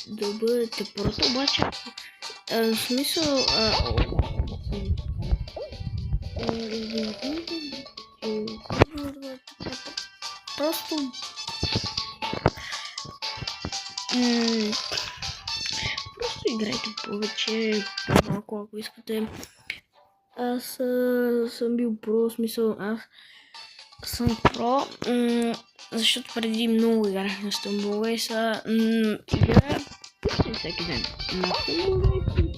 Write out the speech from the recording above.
да бъдете просто, обаче в смисъл просто просто играйте повече, по-малко, ако искате. Аз съм бил про, в смисъл аз съм про, защото преди много играх на Stumble Race, играя почти всеки ден на Stumble Race.